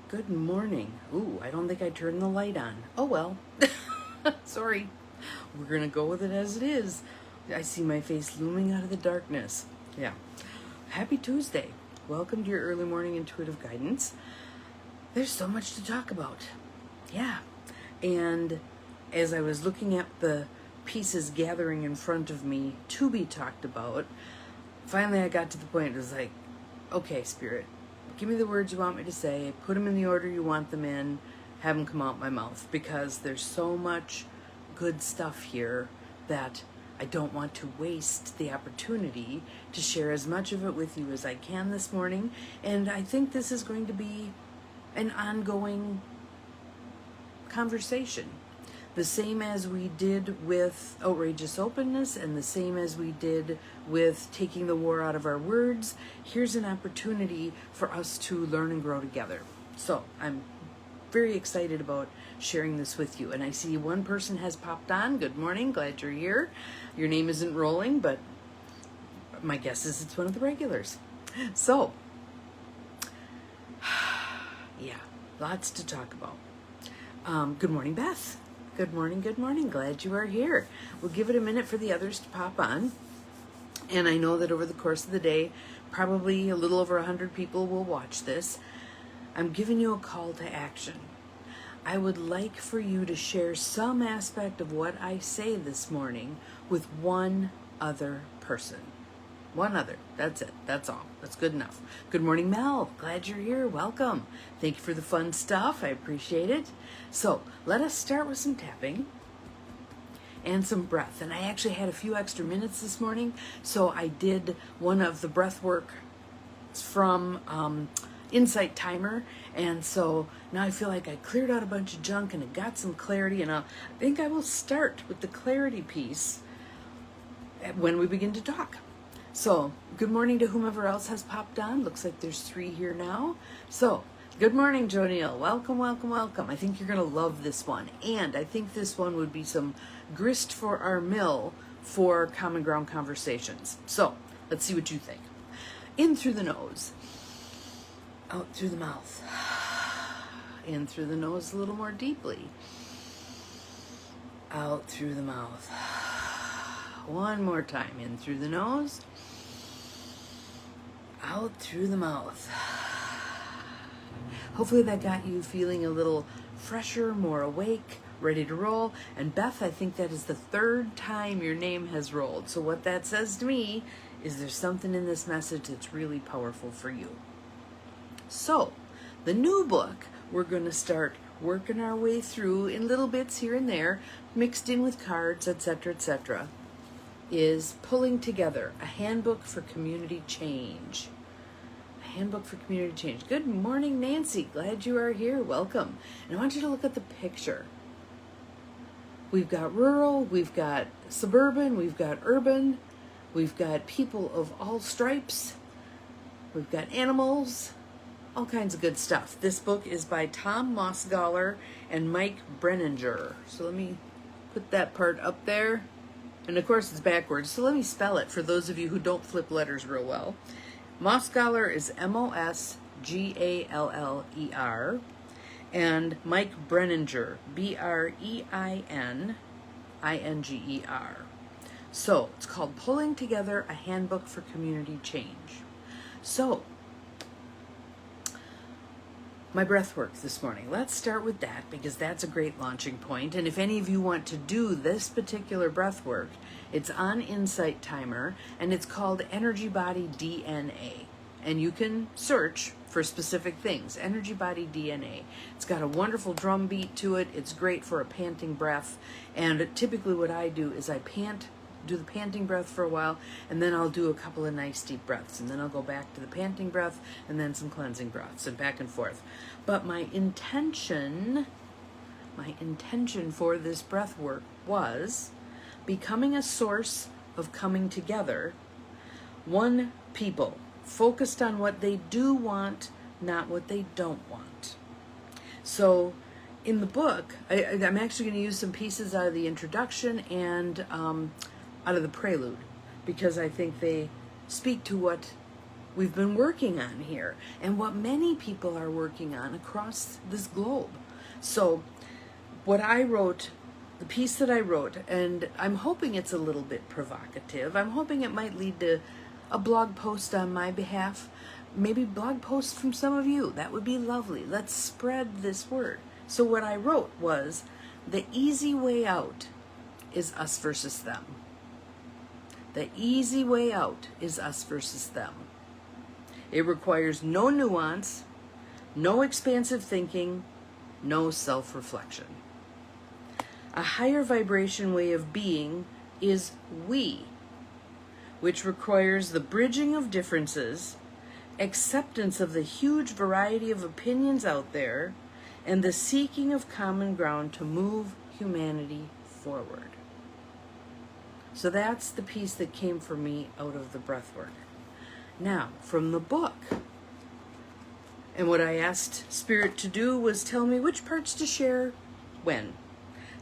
Good morning. Ooh, I don't think I turned the light on. Oh well. Sorry. We're going to go with it as it is. I see my face looming out of the darkness. Yeah. Happy Tuesday. Welcome to your early morning intuitive guidance. There's so much to talk about. Yeah. And as I was looking at the pieces gathering in front of me to be talked about, finally I got to the point it was like, okay, Spirit, give me the words you want me to say, put them in the order you want them in, have them come out my mouth, because there's so much good stuff here that I don't want to waste the opportunity to share as much of it with you as I can this morning. And I think this is going to be an ongoing conversation. The same as we did with outrageous openness and the same as we did with taking the war out of our words. Here's an opportunity for us to learn and grow together. So I'm very excited about sharing this with you. And I see one person has popped on. Good morning. Glad you're here. Your name isn't rolling, but my guess is it's one of the regulars. So, yeah, lots to talk about. Good morning, Beth. Good morning, good morning. Glad you are here. We'll give it a minute for the others to pop on. And I know that over the course of the day, probably a little over 100 people will watch this. I'm giving you a call to action. I would like for you to share some aspect of what I say this morning with one other person. One other. That's it. That's all. That's good enough. Good morning, Mel. Glad you're here. Welcome. Thank you for the fun stuff. I appreciate it. So let us start with some tapping and some breath. And I actually had a few extra minutes this morning, so I did one of the breath work from Insight Timer. And so now I feel like I cleared out a bunch of junk and I got some clarity. And I think I will start with the clarity piece when we begin to talk. So, good morning to whomever else has popped on. Looks like there's 3 here now. So, good morning, Jo Neal. Welcome, welcome, welcome. I think you're going to love this one. And I think this one would be some grist for our mill for common ground conversations. So, let's see what you think. In through the nose. Out through the mouth. In through the nose a little more deeply. Out through the mouth. One more time. In through the nose. Out through the mouth. Hopefully that got you feeling a little fresher, more awake, ready to roll. And Beth, I think that is the 3rd time your name has rolled. So what that says to me is there's something in this message that's really powerful for you. So the new book we're going to start working our way through in little bits here and there, mixed in with cards, etc., is Pulling Together, a handbook for community change. A handbook for community change. Good morning, Nancy. Glad you are here. Welcome. And I want you to look at the picture. We've got rural, we've got suburban, we've got urban, we've got people of all stripes, we've got animals, all kinds of good stuff. This book is by Tom Mossgaller and Mike Brenninger. So let me put that part up there. And of course it's backwards, so let me spell it for those of you who don't flip letters real well. Mossgaller is Mosgaller, and Mike Brenninger, Breininger. So it's called Pulling Together, a Handbook for Community Change. So, my breath work this morning. Let's start with that because that's a great launching point. And if any of you want to do this particular breath work, it's on Insight Timer and it's called Energy Body DNA. And you can search for specific things. Energy Body DNA. It's got a wonderful drum beat to it. It's great for a panting breath. And typically what I do is I do the panting breath for a while, and then I'll do a couple of nice deep breaths, and then I'll go back to the panting breath, and then some cleansing breaths, and back and forth. But my intention for this breath work was becoming a source of coming together, one people, focused on what they do want, not what they don't want. So in the book, I'm actually going to use some pieces out of the introduction and out of the prelude, because I think they speak to what we've been working on here and what many people are working on across this globe. So what I wrote, the piece that I wrote, and I'm hoping it's a little bit provocative. I'm hoping it might lead to a blog post on my behalf, maybe blog posts from some of you. That would be lovely. Let's spread this word. So what I wrote was, the easy way out is us versus them. The easy way out is us versus them. It requires no nuance, no expansive thinking, no self-reflection. A higher vibration way of being is we, which requires the bridging of differences, acceptance of the huge variety of opinions out there, and the seeking of common ground to move humanity forward. So that's the piece that came for me out of the breathwork. Now, from the book, and what I asked Spirit to do was tell me which parts to share when.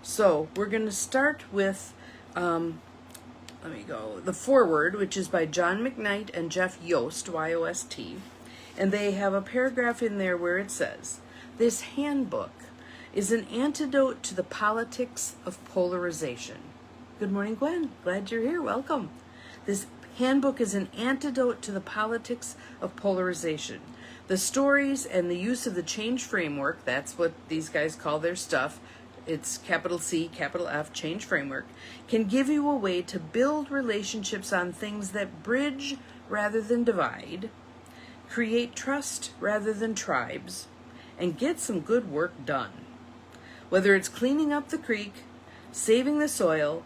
So we're going to start with, the foreword, which is by John McKnight and Jeff Yost, Y-O-S-T. And they have a paragraph in there where it says, "This handbook is an antidote to the politics of polarization." Good morning, Gwen. Glad you're here. Welcome. This handbook is an antidote to the politics of polarization. The stories and the use of the change framework, that's what these guys call their stuff, it's capital C, capital F, change framework, can give you a way to build relationships on things that bridge rather than divide, create trust rather than tribes, and get some good work done. Whether it's cleaning up the creek, saving the soil,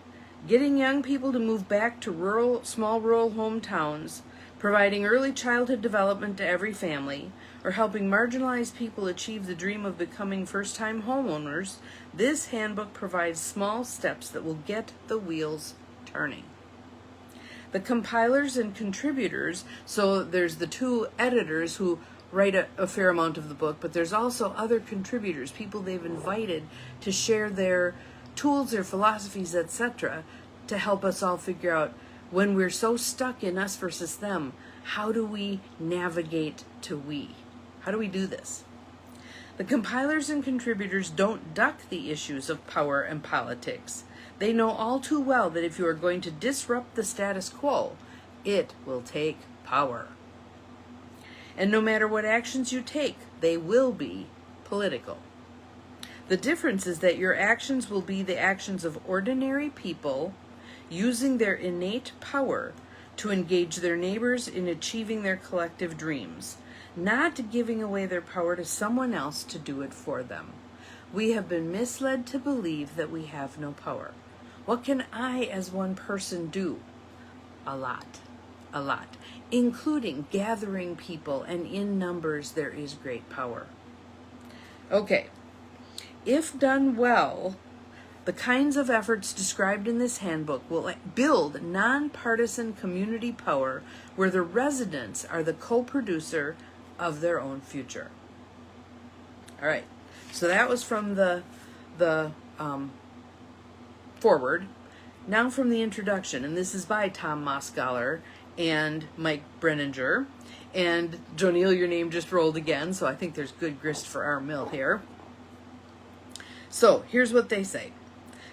getting young people to move back to small rural hometowns, providing early childhood development to every family, or helping marginalized people achieve the dream of becoming first-time homeowners, this handbook provides small steps that will get the wheels turning. The compilers and contributors, so there's the two editors who write a fair amount of the book, but there's also other contributors, people they've invited to share their tools, their philosophies, etc., to help us all figure out, when we're so stuck in us versus them, how do we navigate to we? How do we do this? The compilers and contributors don't duck the issues of power and politics. They know all too well that if you are going to disrupt the status quo, it will take power. And no matter what actions you take, they will be political. The difference is that your actions will be the actions of ordinary people using their innate power to engage their neighbors in achieving their collective dreams, not giving away their power to someone else to do it for them. We have been misled to believe that we have no power. What can I as one person do? A lot, including gathering people, and in numbers there is great power. Okay, if done well, the kinds of efforts described in this handbook will build nonpartisan community power where the residents are the co-producer of their own future. All right, so that was from the foreword. Now from the introduction, and this is by Tom Moskoller and Mike Brenninger. And Jonil, your name just rolled again, so I think there's good grist for our mill here. So here's what they say.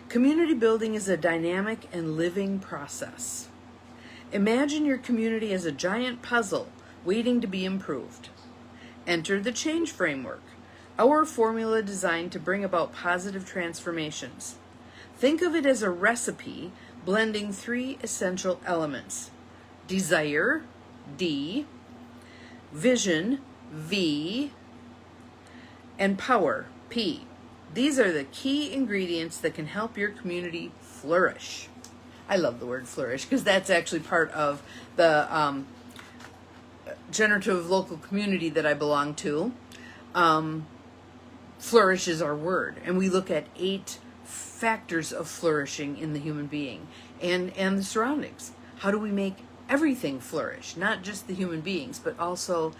Community building is a dynamic and living process. Imagine your community as a giant puzzle waiting to be improved. Enter the change framework, our formula designed to bring about positive transformations. Think of it as a recipe blending three essential elements: desire, D, vision, V, and power, P. These are the key ingredients that can help your community flourish. I love the word flourish because that's actually part of the generative local community that I belong to. Flourish is our word, and we look at 8 factors of flourishing in the human being and the surroundings. How do we make everything flourish? Not just the human beings, but also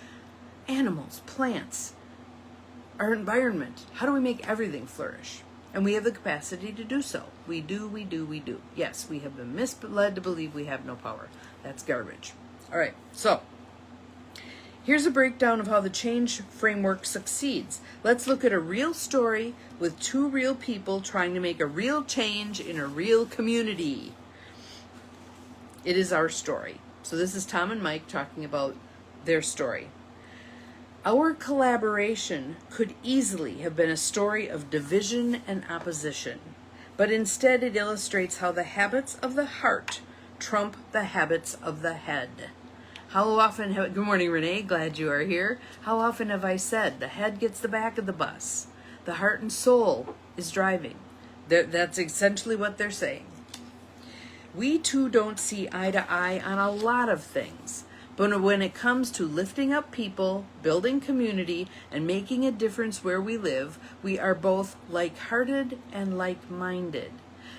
animals, plants, our environment. How do we make everything flourish? And we have the capacity to do so. We do. Yes, we have been misled to believe we have no power. That's garbage. All right, so Here's a breakdown of how the change framework succeeds. Let's look at a real story with two real people trying to make a real change in a real community. It is our story. So this is Tom and Mike talking about their story. Our collaboration could easily have been a story of division and opposition, but instead it illustrates how the habits of the heart trump the habits of the head. How often good morning, Renee, glad you are here. How often have I said the head gets the back of the bus, the heart and soul is driving? That's essentially what they're saying. We too don't see eye to eye on a lot of things, but when it comes to lifting up people, building community, and making a difference where we live, we are both like-hearted and like-minded.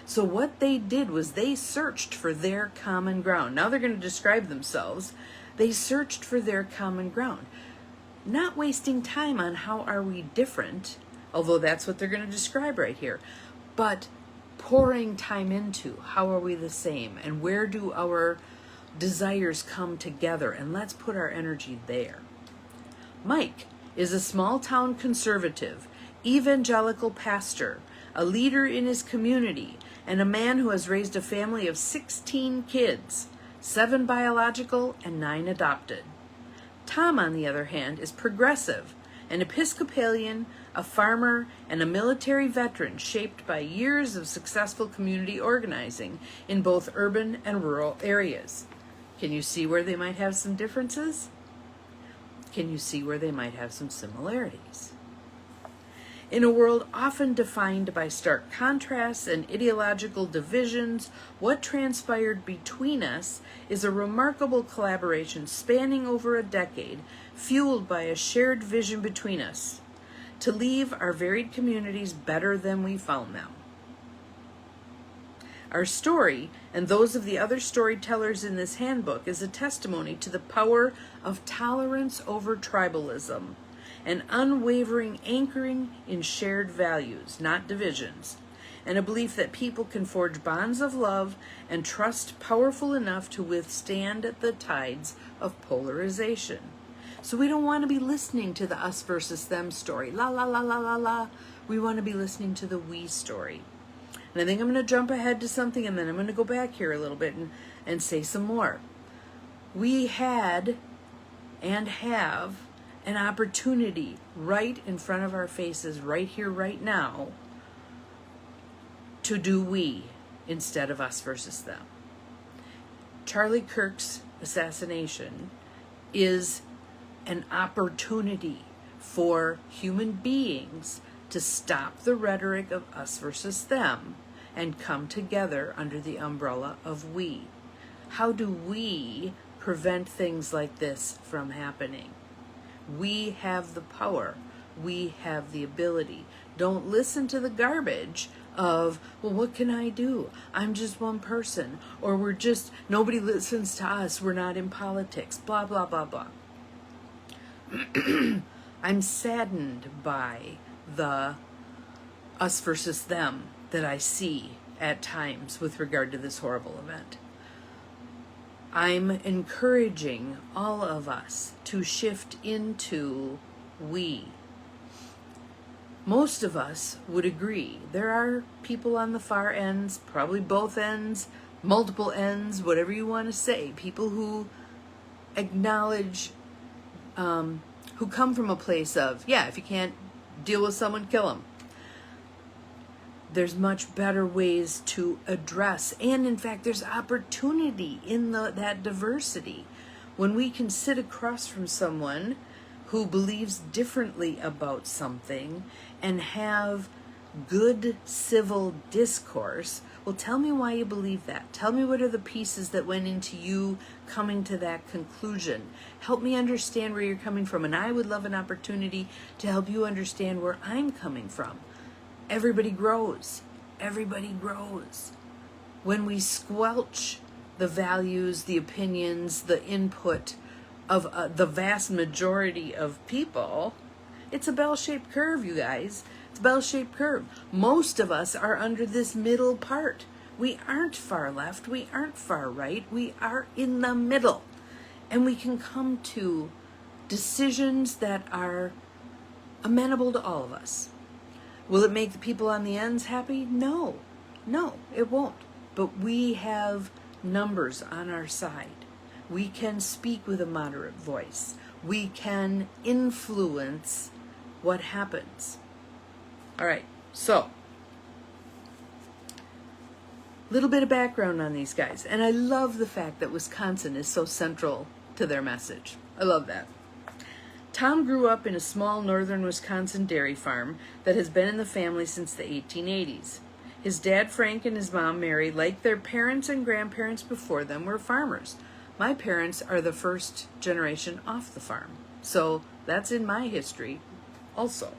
So what they did was they searched for their common ground. Now they're going to describe themselves. They searched for their common ground. Not wasting time on how are we different, although that's what they're going to describe right here, but pouring time into how are we the same and where do our desires come together, and let's put our energy there. Mike is a small town conservative, evangelical pastor, a leader in his community, and a man who has raised a family of 16 kids, 7 biological and 9 adopted. Tom, on the other hand, is progressive, an Episcopalian, a farmer, and a military veteran shaped by years of successful community organizing in both urban and rural areas. Can you see where they might have some differences? Can you see where they might have some similarities? In a world often defined by stark contrasts and ideological divisions, what transpired between us is a remarkable collaboration spanning over a decade, fueled by a shared vision between us, to leave our varied communities better than we found them. Our story, and those of the other storytellers in this handbook, is a testimony to the power of tolerance over tribalism, an unwavering anchoring in shared values, not divisions, and a belief that people can forge bonds of love and trust powerful enough to withstand the tides of polarization. So we don't want to be listening to the us versus them story. La, la, la, la, la, la. We want to be listening to the we story. And I think I'm going to jump ahead to something, and then I'm going to go back here a little bit and say some more. We had and have an opportunity right in front of our faces, right here, right now, to do we instead of us versus them. Charlie Kirk's assassination is an opportunity for human beings to stop the rhetoric of us versus them and come together under the umbrella of we. How do we prevent things like this from happening? We have the power. We have the ability. Don't listen to the garbage of, well, what can I do? I'm just one person. Or nobody listens to us. We're not in politics. Blah, blah, blah, blah. I'm saddened by the us versus them that I see at times with regard to this horrible event. I'm encouraging all of us to shift into we. Most of us would agree. There are people on the far ends, probably both ends, multiple ends, whatever you want to say, people who acknowledge, who come from a place of, yeah, if you can't deal with someone, kill them. There's much better ways to address, and in fact, there's opportunity in that diversity. When we can sit across from someone who believes differently about something and have good civil discourse, well, tell me why you believe that. Tell me what are the pieces that went into you coming to that conclusion. Help me understand where you're coming from, and I would love an opportunity to help you understand where I'm coming from. Everybody grows. Everybody grows. When we squelch the values, the opinions, the input of the vast majority of people, it's a bell-shaped curve, you guys. It's a bell-shaped curve. Most of us are under this middle part. We aren't far left. We aren't far right. We are in the middle. And we can come to decisions that are amenable to all of us. Will it make the people on the ends happy? No, it won't. But we have numbers on our side. We can speak with a moderate voice. We can influence what happens. All right, so a little bit of background on these guys. And I love the fact that Wisconsin is so central to their message. I love that. Tom grew up in a small northern Wisconsin dairy farm that has been in the family since the 1880s. His dad, Frank, and his mom, Mary, like their parents and grandparents before them, were farmers. My parents are the first generation off the farm, so that's in my history also.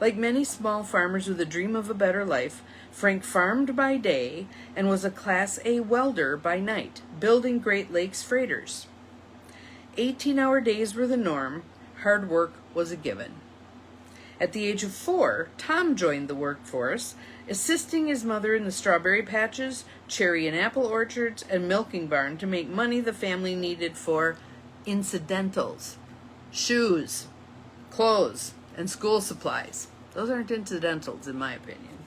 Like many small farmers with a dream of a better life, Frank farmed by day and was a Class A welder by night, building Great Lakes freighters. 18-hour days were the norm. Hard work was a given. At the age of 4, Tom joined the workforce, assisting his mother in the strawberry patches, cherry and apple orchards, and milking barn to make money the family needed for incidentals, shoes, clothes, and school supplies. Those aren't incidentals, in my opinion.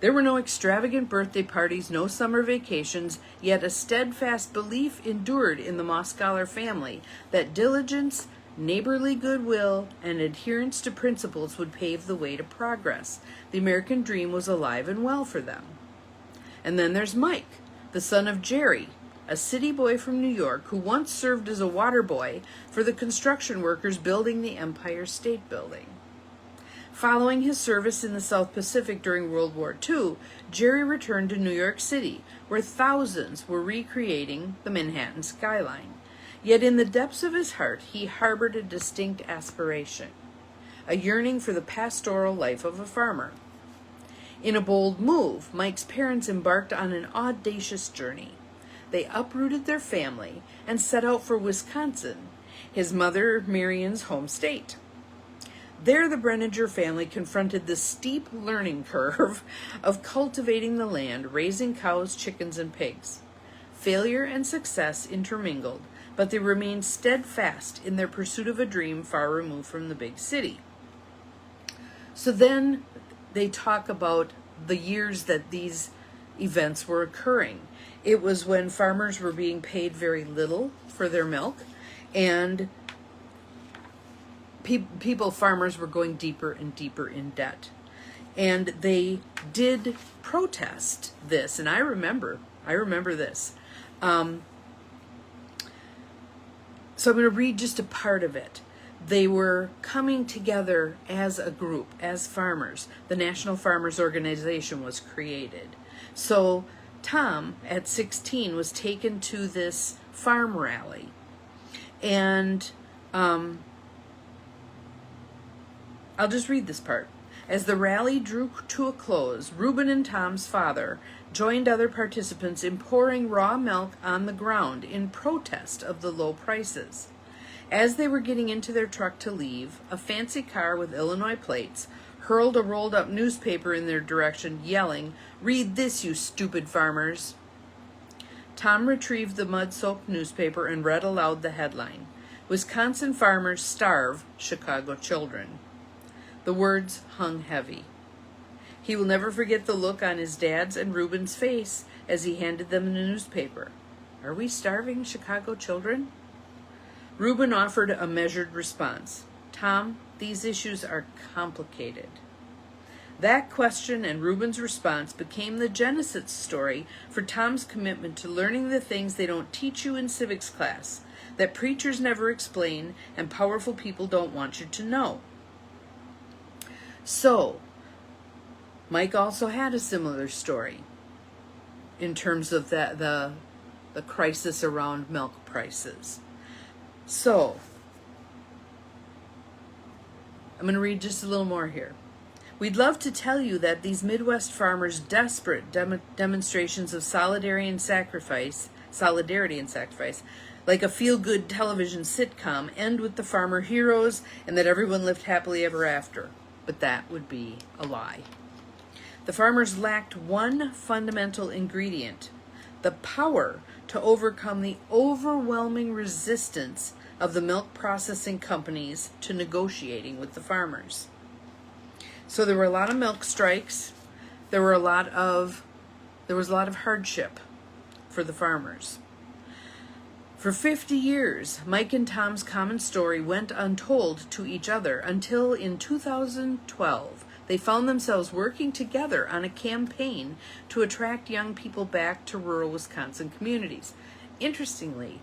There were no extravagant birthday parties, no summer vacations, yet a steadfast belief endured in the Moss-Scholar family that diligence, neighborly goodwill, and adherence to principles would pave the way to progress. The American dream was alive and well for them. And then there's Mike, the son of Jerry, a city boy from New York who once served as a water boy for the construction workers building the Empire State Building. Following his service in the South Pacific during World War II, Jerry returned to New York City, where thousands were recreating the Manhattan skyline. Yet in the depths of his heart, he harbored a distinct aspiration, a yearning for the pastoral life of a farmer. In a bold move, Mike's parents embarked on an audacious journey. They uprooted their family and set out for Wisconsin, his mother Marion's home state. There, the Brenninger family confronted the steep learning curve of cultivating the land, raising cows, chickens, and pigs. Failure and success intermingled, but they remained steadfast in their pursuit of a dream far removed from the big city. So then they talk about the years that these events were occurring. It was when farmers were being paid very little for their milk, and farmers were going deeper and deeper in debt. And they did protest this, and I remember this. So I'm going to read just a part of it. They were coming together as a group, as farmers. The National Farmers Organization was created. So Tom, at 16, was taken to this farm rally. And I'll just read this part. As the rally drew to a close, Reuben and Tom's father joined other participants in pouring raw milk on the ground in protest of the low prices. As they were getting into their truck to leave, a fancy car with Illinois plates hurled a rolled-up newspaper in their direction, yelling, "Read this, you stupid farmers." Tom retrieved the mud-soaked newspaper and read aloud the headline, "Wisconsin farmers starve Chicago children." The words hung heavy. He will never forget the look on his dad's and Reuben's face as he handed them the newspaper. Are we starving Chicago children? Reuben offered a measured response. Tom, these issues are complicated. That question and Reuben's response became the genesis story for Tom's commitment to learning the things they don't teach you in civics class, that preachers never explain and powerful people don't want you to know. So, Mike also had a similar story in terms of the crisis around milk prices. So, I'm going to read just a little more here. We'd love to tell you that these Midwest farmers' desperate demonstrations of solidarity and sacrifice, like a feel-good television sitcom, end with the farmer heroes and that everyone lived happily ever after. But that would be a lie. The farmers lacked one fundamental ingredient, the power to overcome the overwhelming resistance of the milk processing companies to negotiating with the farmers. So there were a lot of milk strikes. There was a lot of hardship for the farmers. For 50 years, Mike and Tom's common story went untold to each other until in 2012, they found themselves working together on a campaign to attract young people back to rural Wisconsin communities. Interestingly,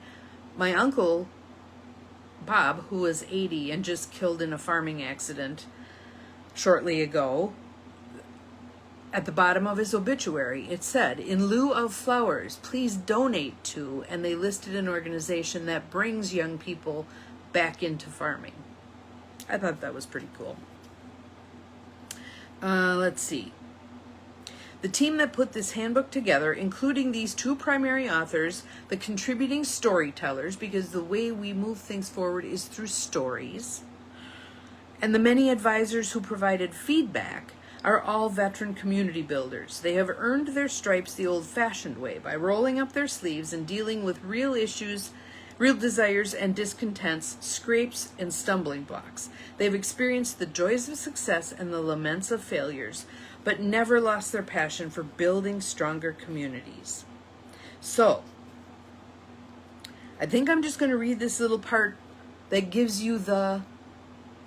my uncle, Bob, who was 80 and just killed in a farming accident shortly ago, at the bottom of his obituary, it said, "In lieu of flowers, please donate to," and they listed an organization that brings young people back into farming. I thought that was pretty cool. Let's see. The team that put this handbook together, including these two primary authors, the contributing storytellers, because the way we move things forward is through stories, and the many advisors who provided feedback, are all veteran community builders. They have earned their stripes the old-fashioned way by rolling up their sleeves and dealing with real issues, real desires and discontents, scrapes and stumbling blocks. They've experienced the joys of success and the laments of failures, but never lost their passion for building stronger communities. So, I think I'm just going to read this little part that gives you the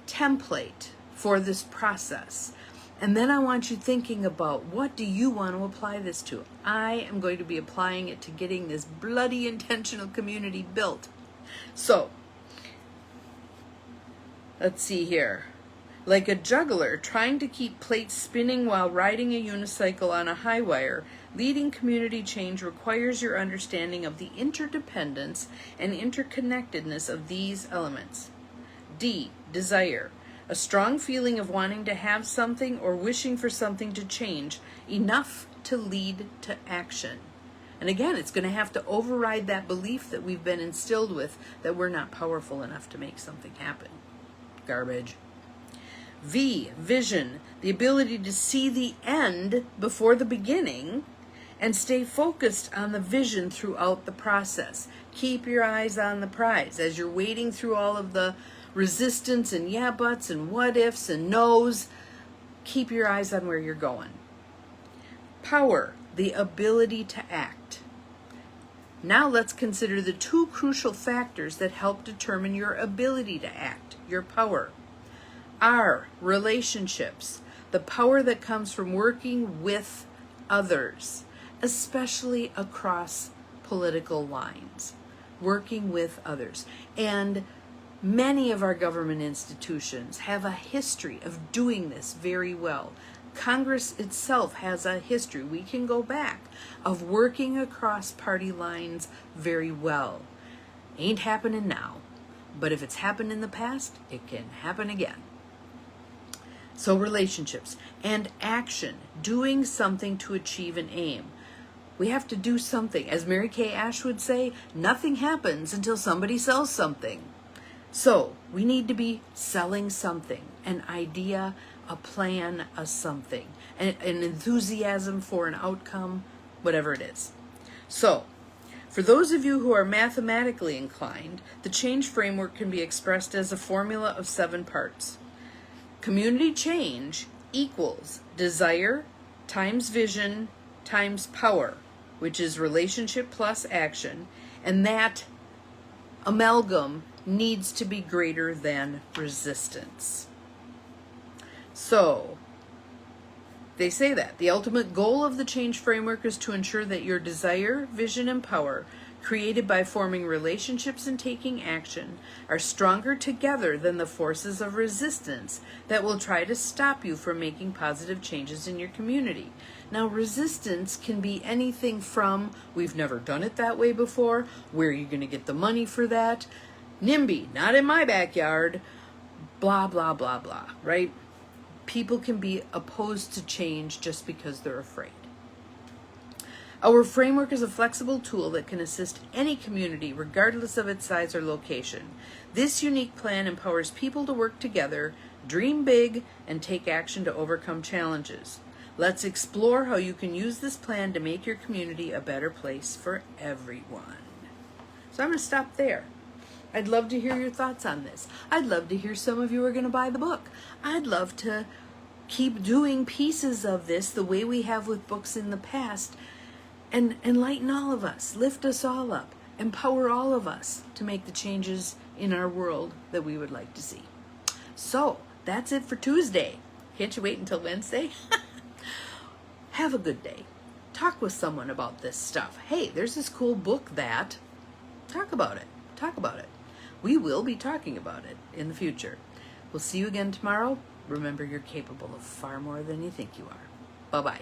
template for this process. And then I want you thinking about, what do you want to apply this to? I am going to be applying it to getting this bloody intentional community built. So, let's see here. Like a juggler trying to keep plates spinning while riding a unicycle on a high wire, leading community change requires your understanding of the interdependence and interconnectedness of these elements. D, desire. A strong feeling of wanting to have something or wishing for something to change, enough to lead to action. And again, it's going to have to override that belief that we've been instilled with that we're not powerful enough to make something happen. Garbage. V, vision. The ability to see the end before the beginning and stay focused on the vision throughout the process. Keep your eyes on the prize as you're wading through all of the resistance and yeah buts and what ifs and no's. Keep your eyes on where you're going. Power, the ability to act. Now let's consider the two crucial factors that help determine your ability to act, your power. R, relationships, the power that comes from working with others, especially across political lines, working with others. And many of our government institutions have a history of doing this very well. Congress itself has a history, we can go back, of working across party lines very well. Ain't happening now, but if it's happened in the past, it can happen again. So relationships and action, doing something to achieve an aim. We have to do something. As Mary Kay Ash would say, nothing happens until somebody sells something. So we need to be selling something, an idea, a plan, a something, an enthusiasm for an outcome, whatever it is. So for those of you who are mathematically inclined, the change framework can be expressed as a formula of 7 parts. Community change equals desire times vision times power, which is relationship plus action, and that amalgam needs to be greater than resistance. So, they say that the ultimate goal of the change framework is to ensure that your desire, vision, and power, created by forming relationships and taking action, are stronger together than the forces of resistance that will try to stop you from making positive changes in your community. Now, resistance can be anything from, we've never done it that way before, where are you going to get the money for that? NIMBY, not in my backyard, blah, blah, blah, blah, right? People can be opposed to change just because they're afraid. Our framework is a flexible tool that can assist any community regardless of its size or location. This unique plan empowers people to work together, dream big, and take action to overcome challenges. Let's explore how you can use this plan to make your community a better place for everyone. So I'm going to stop there. I'd love to hear your thoughts on this. I'd love to hear some of you are going to buy the book. I'd love to keep doing pieces of this the way we have with books in the past and enlighten all of us, lift us all up, empower all of us to make the changes in our world that we would like to see. So that's it for Tuesday. Can't you wait until Wednesday? Have a good day. Talk with someone about this stuff. Hey, there's this cool book that... Talk about it. Talk about it. We will be talking about it in the future. We'll see you again tomorrow. Remember, you're capable of far more than you think you are. Bye-bye.